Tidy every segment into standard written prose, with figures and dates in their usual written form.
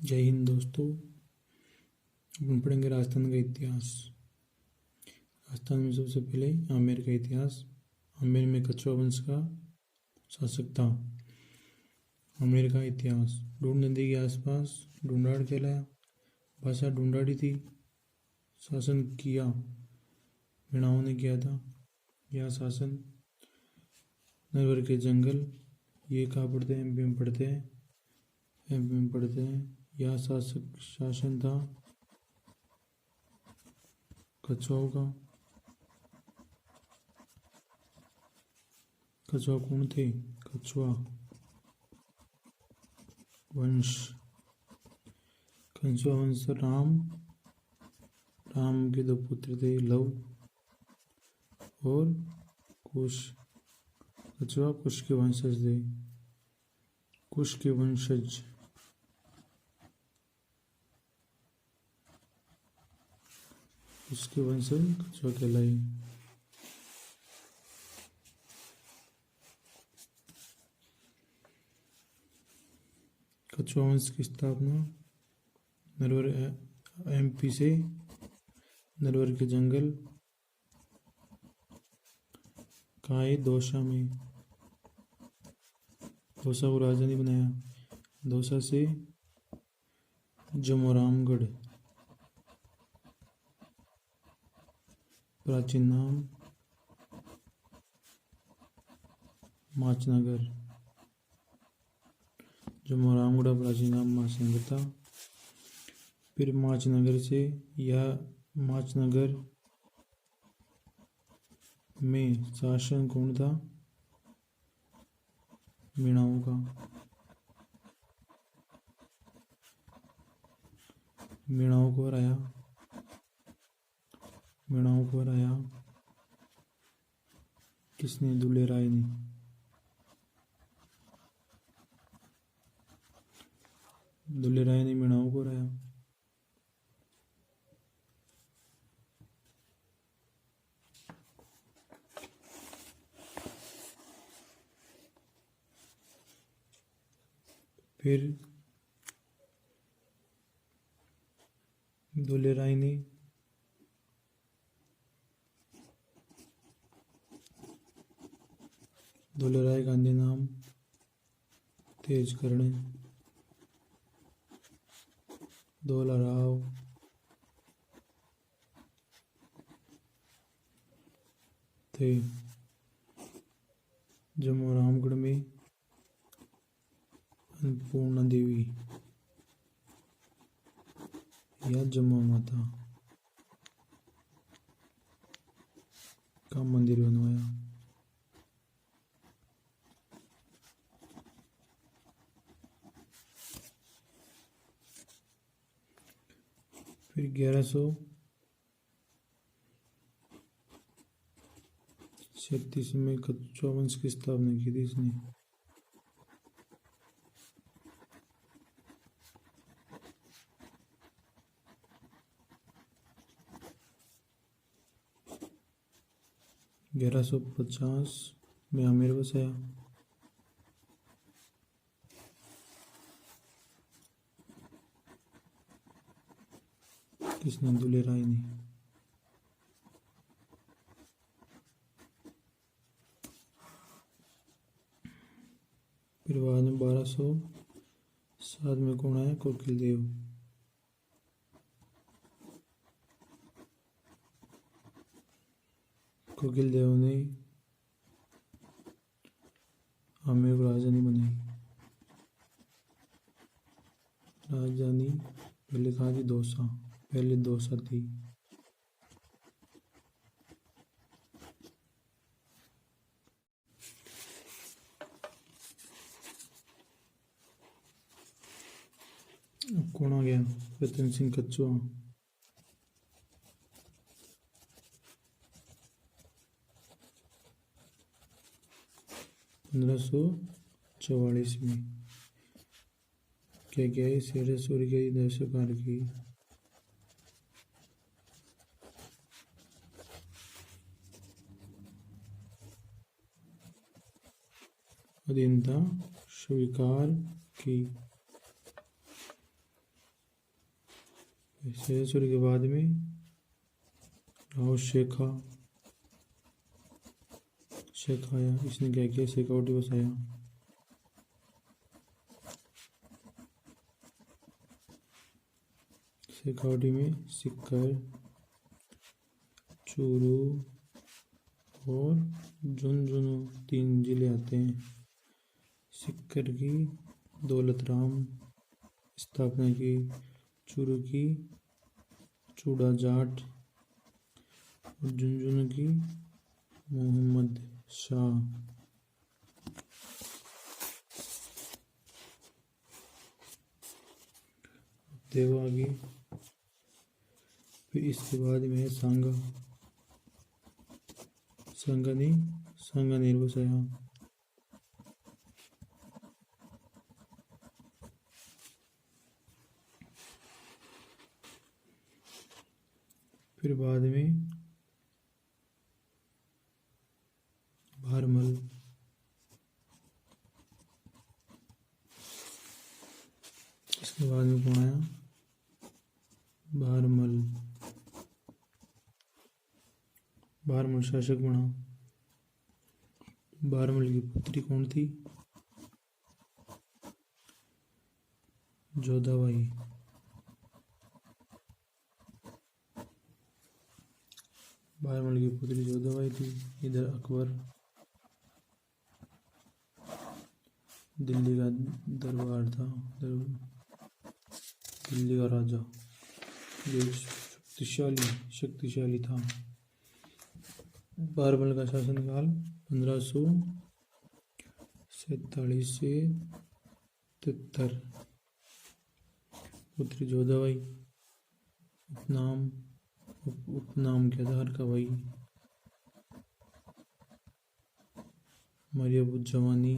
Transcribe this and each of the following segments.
जय हिंद दोस्तों। अपन पढ़ेंगे राजस्थान का इतिहास। राजस्थान में सबसे पहले आमेर का इतिहास। आमेर में कछुआ वंश का शासक था। आमेर का इतिहास। ढूंढ नदी के आसपास ढूंढाड़ कहलाया। भाषा ढूंढाड़ी थी। शासन किया मीणाओं ने किया था। यह शासन नरवर के जंगल, ये कहाँ पढ़ते हैं? एमपी में पढ़ते हैं। एमपी में पढ़ते हैं। यह शासन था कछुआओं का। कछुआ कौन थे? कछुआ वंश। कछुआ वंश राम के दो पुत्र थे, लव और कुश। कछुआ कुश के वंशज थे। कुश के वंशज। उसके वंशज कछुआ कहलाए। कछुआ वंश की स्थापना नरवर एमपी से नरवर के जंगल काए दौसा में। दौसा को राजधानी बनाया। दौसा से जमोरामगढ़। प्राचीन नाम माचनगर। जमोरामगढ़ प्राचीन नाम माचनगर था। फिर माचनगर से यह माचनगर में शासन कौन था? मीणाओं का। मीणाओं को हराया। मीणाओं को हराया किसने? दुल्ले राय ने। दुल्ले राय ने मीणाओं को हराया। फिर दुल्ले राय ने दुल्ले राय गांधी नाम तेज करने। धोला राव थे। जमोरामगढ़ में अन्नपूर्णा देवी या जम्मू माता का मंदिर बनवाया। फिर 1136 में कछुआ वंश की स्थापना की थी इसने। ग्यारह सौ 50 में आमेर बसाया। किसने? दुल्ले राय ने। फिर बाद में 1207 में कौन आया? कोकिल देव। कोकिल देव ने आमेर को राजधानी बनाई। राजधानी पहले कहाँ थी? दौसा। पहले दौसा थी। अब कौन आ गया? रतन सिंह कछुआ। पंद्रह सौ 44 में क्या किया? शेर सूर्य की दहशतकार की। अधीनता स्वीकार की। शेषेश्वर के बाद में राव शेखाया। इसने क्या किया? शेखावटी बसाया। शेखावटी में सिक्कर, चूरू और झुंझुनू 3 जिले आते हैं। सिक्कर की दौलत राम स्थापना की, चूरू की चूड़ा जाट और झुंझुनू की मोहम्मद शाह। देवा आ गई। फिर इसके बाद में है सांगा। सांगानेर बसाया। फिर बाद में भारमल। इसके बाद में कौन आया? भारमल शासक बना। भारमल की पुत्री कौन थी? जोधाबाई। भारमल की पुत्री जोधाबाई थी। इधर अकबर दिल्ली का दरबार था, दिल्ली का राजा जो शक्तिशाली था। भारमल का शासनकाल 1547 से 73। पुत्री जोधाबाई। उपनाम क्या था? हरकाबाई। मरियमुज्जमानी।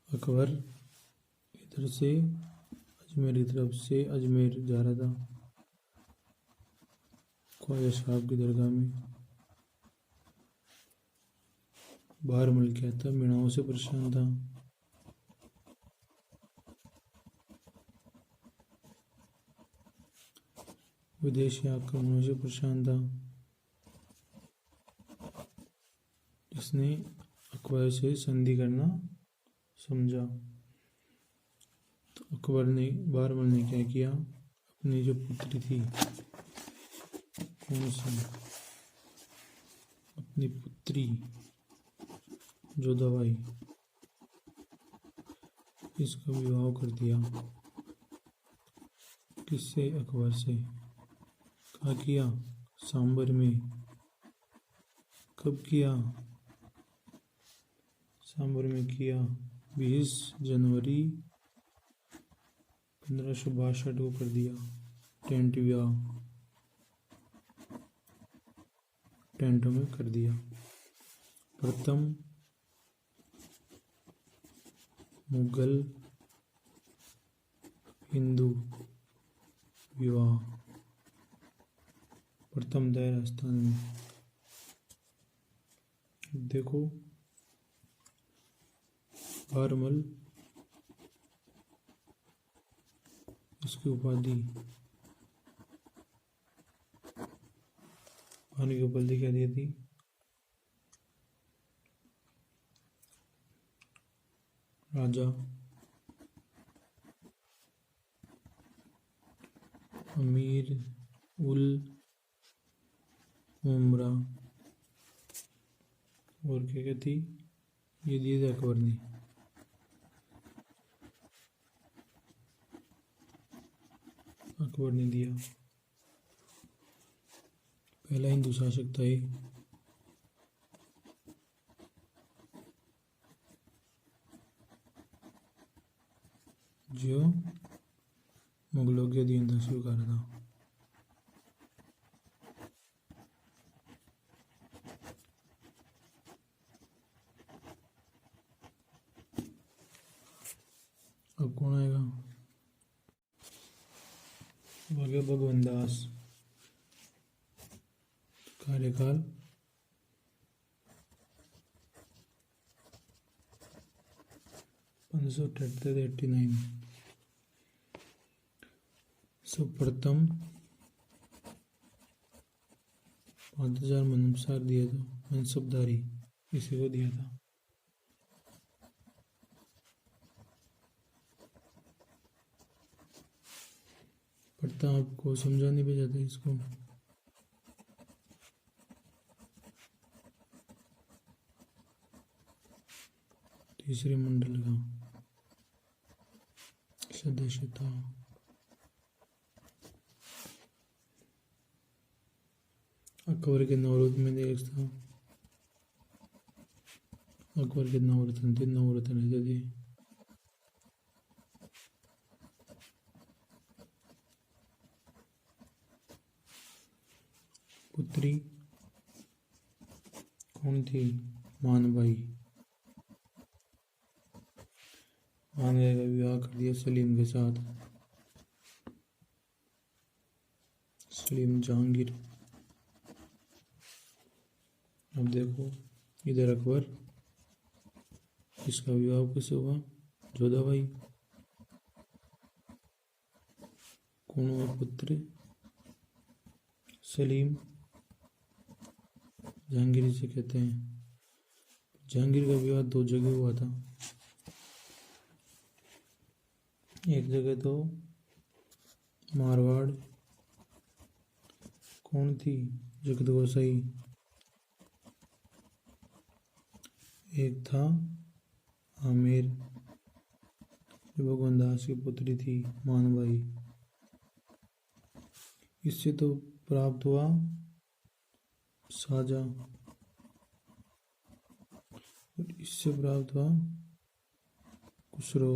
अकबर इधर से अजमेर की तरफ से अजमेर जा रहा था ख्वाजा साहब की दरगाह में। भारमल क्या था? मीणाओं से परेशान था। विदेशी आक्रमणों से परेशान था। इसने अकबर से संधि करना समझा। तो भारमल ने क्या किया? अपनी जो पुत्री थी, कौन सी? अपनी पुत्री जोधाबाई, इसका विवाह कर दिया। किससे? अकबर से। कहाँ किया? सांबर में। कब किया? सांबर में किया 20 जनवरी 1562 को कर दिया। टेंटों में कर दिया। प्रथम मुगल हिंदू विवाह, प्रथम दया राजस्थान में। देखो, भारमल इसकी उपाधि क्या दी थी? राजा अमीर उल उमरा। और क्या थी? ये दिए थे अकबर ने। दिया। पहला हिंदू शासक था ये। जो मुगलों के अधीनता स्वीकारा था। अब कौन आएगा? भगवान दास। कार्यकाल 1578 89। सो प्रथम 5000 मनसार दिया था, मनसबदारी इसी को दिया था। पढ़ता आपको समझाने पे जाता है इसको। तीसरे मंडल का सदस्यता। अकबर के नवरत्न में देखता, अकबर के नवरत्न थे, नवरत्न रहते थे। पुत्री कौन थी? मानबाई। मानबाई का विवाह कर दिया सलीम के साथ। सलीम जहांगीर। अब देखो इधर अकबर, इसका विवाह किससे हुआ? जोधाबाई। कौन हुआ पुत्र? सलीम। जहांगीर से कहते हैं। जहांगीर का विवाह 2 जगह हुआ था। एक जगह तो मारवाड़, कौन थी? जगत गोसाई। एक था आमेर, जो भगवान दास की पुत्री थी, मानबाई। इससे तो प्राप्त हुआ साजा, और इससे प्राप्त हुआ खुसरो।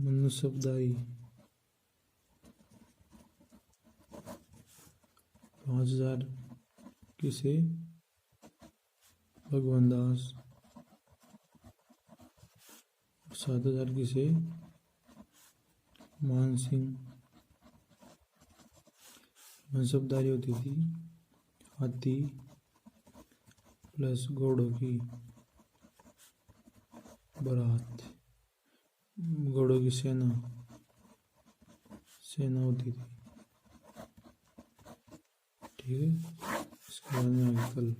मनसबदारी 5000 किसे? भगवान दास। 7000 किसे? मान सिंह। मनसबदारी होती थी हाथी प्लस घोड़ों की बारात, घोड़ों की सेना होती थी। ठीक है, इसके बाद में आगे कल।